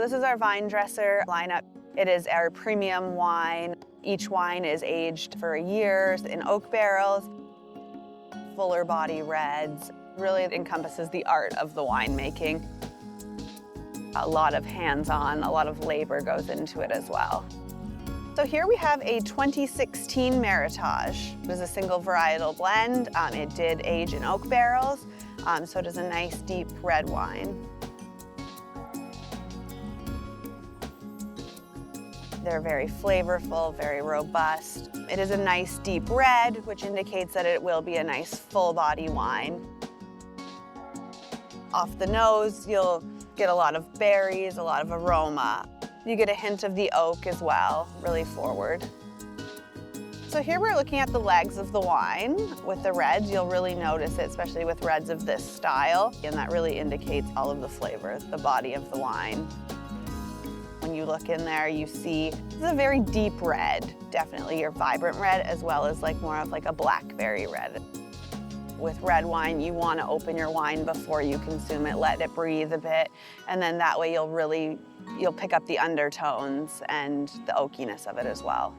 this is our vine dresser lineup. It is our premium wine. Each wine is aged for a year in oak barrels, fuller body reds. Really encompasses the art of the winemaking. A lot of hands-on, a lot of labor goes into it as well. So here we have a 2016 Meritage. It was a single varietal blend. It did age in oak barrels, so it is a nice deep red wine. They're very flavorful, very robust. It is a nice deep red, which indicates that it will be a nice full body wine. Off the nose, you'll get a lot of berries, a lot of aroma. You get a hint of the oak as well, really forward. So here we're looking at the legs of the wine. With the reds, you'll really notice it, especially with reds of this style, and that really indicates all of the flavor, the body of the wine. When you look in there, you see this is a very deep red, definitely your vibrant red, as well as more of a blackberry red. With red wine, you want to open your wine before you consume it, let it breathe a bit, and then that way you'll pick up the undertones and the oakiness of it as well.